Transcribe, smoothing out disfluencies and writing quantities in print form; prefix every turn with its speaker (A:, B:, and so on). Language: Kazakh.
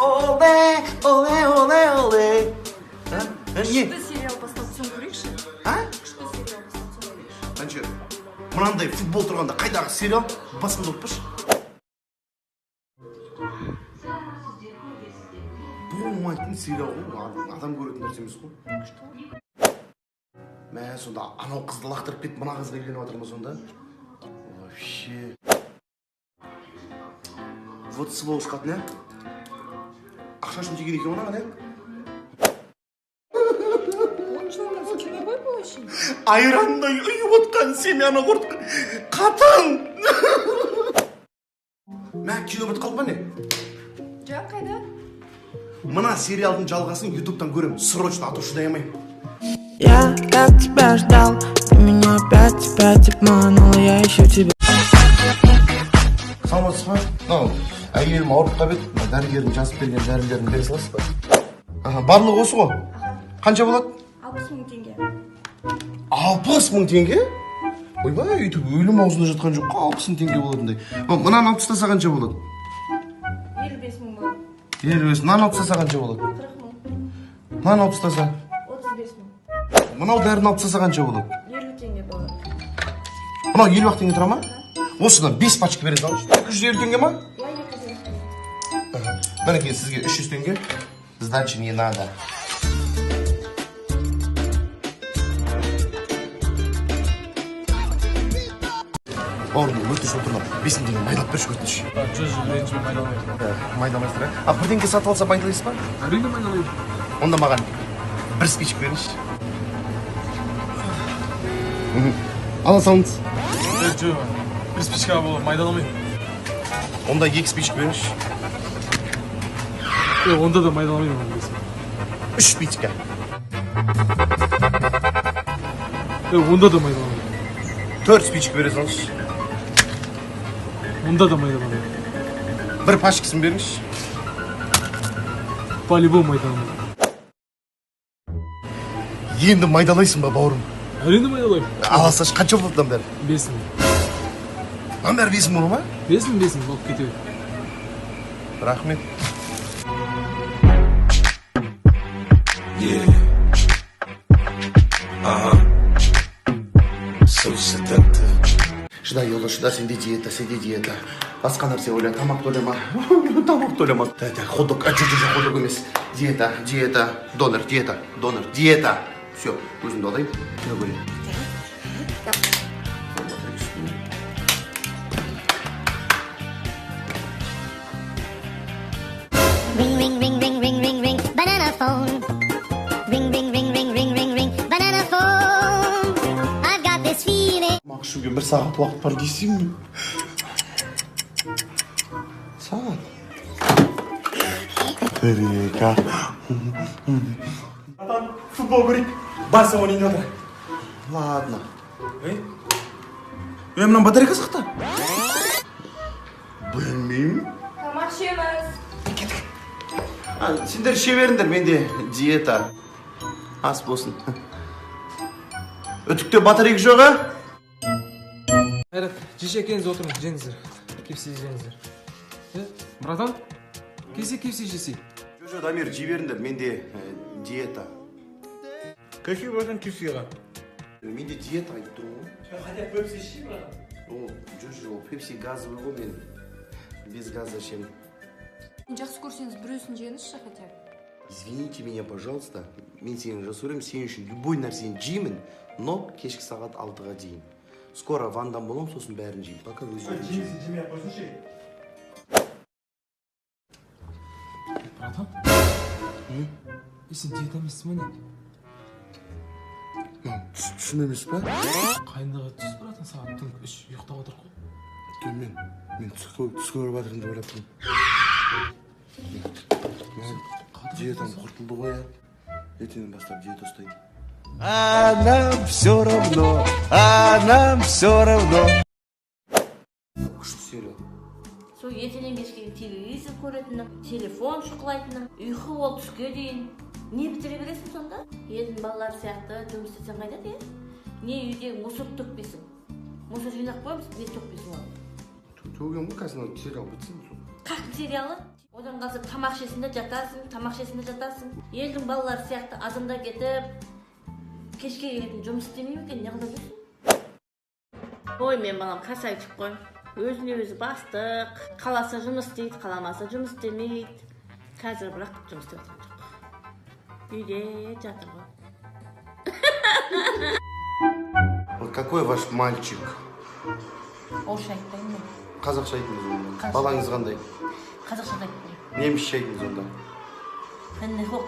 A: Оле, оле, оле, оле. Не?
B: Күшті сериал бастап соң көрейікші. Күшті сериал бастап соң көрейікші.
A: Анчы, мынандай футбол тұрғанда қайдағы сериал басымды ұтпашы. Болмайтын сериал ғой, адам көретін нәрсе емес қой. Мә, сонда анау қызды лақтырып кетіп, мына қызға үйленіп жатыр ма сонда? Вообще. Вот сволочь қатын, ә? Ақша үшін теген екен мынаған, ә?
B: Оншалмыз кино ғой бұл үшін.
A: Айрандай үйіп отқан семьяны құртқан қатын! Мә, кино бітіп қалды ма не?
B: Жоқ, қайда?
A: Мына сериалдың жалғасын ютубтан көрем, срочно ату шыдай
C: Я так тебя ждал, ты меня опять обманула, я ищу тебя.
A: Саламатсыз ба? Мынау әйелім ауырып қалып еді, дәрігердің жазып берген дәрілерін бере саласыз ба? Барлығы осы ғой. Қанша болады?
B: 60 000 теңге.
A: 60 000 теңге? Ойбай, өйтіп өлім аузында жатқан жоқ қой, 60 000 теңге болатындай. Мынаны алып тастаса қанша болады?
B: 55 000 болады.
A: 55 000. Мынаны алып тастаса қанша болады?
B: 40 000.
A: Мынаны алып тастаса?
B: 35 000.
A: Мынау дәріні алып тастаса қанша болады?
B: 50 теңге болады.
A: Мынау 50 теңге тұра ма? Осыдан 5 пачка бере салыңыз. 250 теңге ма?
B: Я 200 теңге.
A: Мінекей сізге 300 теңге. Сдачи не надо. Орын өтіш отырмын. 5 теңге майлап берші өтіш.
D: Жүз ренжіме майдаламайды.
A: Майдамайсыздар, а? Бір теңге сатып алса майдалайсыз ба?
D: Әрине майдаламайды.
A: Онда маған бір спичек беріңізші. Ала салыңыз.
D: Жоқ, бір спичка болып майдаламайды.
A: Онда 2 спичек беріңізші.
D: Онда да майдаламайды.
A: 3 спичка.
D: Онда да майдаламайды.
A: 4 спичек бере салыңызшы.
D: Онда да майдаламайды.
A: Бір пачкасын беріңізші.
D: По-любому майдаламайды.
A: Енді майдалайсың ба, бауырым?
D: Әрине майдаламайды.
A: Аласаш, қанша болды бәрі?
D: 5 000.
A: Бәрі 5 000 ма?
D: 5 000 болып кетеді.
A: Рахмет. Шыдай, Йола, шыда, сенде диета. Басқа нәрсе ойла, тамақ төлема. Тамақ төлема. Ходок, ходок емес. Диета, донор. Все, өзімді алайын. Кино көрейін.
E: Ring, ring, ring, ring, ring, ring, ring, banana phone. Ring, ring, ring, ring, ring, ring, ring, banana phone. I've got this feeling.
A: Мақшуге бір сағат уақыт бар дейсің бе? Сағат. Река.
F: Атам, футбол көрейік. Барса ойнайын жатыр.
A: Ладно.
F: Мынан батарейкасы қақта?
A: Білмеймін.
B: Тамақ ішеміз.
A: Сендер іше беріңдер, менде диета. Ас болсын. Үтікте батарейка жоқ, а?
D: Қайрат, жеше екеніңіз отырыңыз, жеңіздер. Кепси жеңіздер. Братан, кепси жесей.
A: Жо, Дамир, жей беріңдер, менде диета.
F: Какие братан кефира?
A: Менде диета айтып тұрмын ғой.
F: Хотя пепси іші, братан?
A: Жо, пепси газовый ғой, мен без газа ішемін.
B: Жақсы көрсеңіз біреусін жеңізші хотя бы.
A: Извините меня, пожалуйста. Мен сенің жақсы көремін, сен үшін любой нәрсені жеймін, но кешкі сағат 6-ға дейін. Скоро вандан болам, сосын бәрін жеймін. Пока өзім жеймін.
F: Жемей қойсыншы.
D: Братан? Сен диета емессің ба не?
A: Түсін емес па?
D: Қайындағы түс, братан, сағат түнгі 3 ұйықтап отыр ғой.
A: Мен түс көріп жатырмын деп ойлап тұрмын. Диетам құртылды ғой, я. Ертеңнен бастап диета ұстаймын. А нам все равно. Күшті сериал.
G: Сол ертеңнен кешке телевизор көретінім, телефон шұқылайтыным, ұйқы ол түске дейін. Не бітіре бересің сонда? Елдің балалар сияқты жұмыс істесең қайда? Не үйде мусор төкпейсің? Мусор жинақ қоймыз, не төкпейсің ол?
A: Төгем ғой, қазір сериал бітсін.
G: Қақтың сериалы? Одан қалса тамақ ішесің де жатасың. Елдің балалары сияқты азанда кетіп, кешке келетін жұмыс істемейме екен, не қылып жүрсің? Ой, мен балам красавчик қой. Өзіне өзі бастық, қаласа жұмыс істейді, қаламаса жұмыс істемейді. Қазір бірақ жұмыс істеп жатқан жоқ. Үйде жатыр ғой.
A: Вот какой ваш мальчик?
G: Орысша айтпаймын мен.
A: Қазақша айтыңыз онда.
G: Қазақша.
A: Балаңыз қандай?
G: Қазақша да айтпаймын.
A: Немісше айтыңыз онда.
G: Мен не хоқ.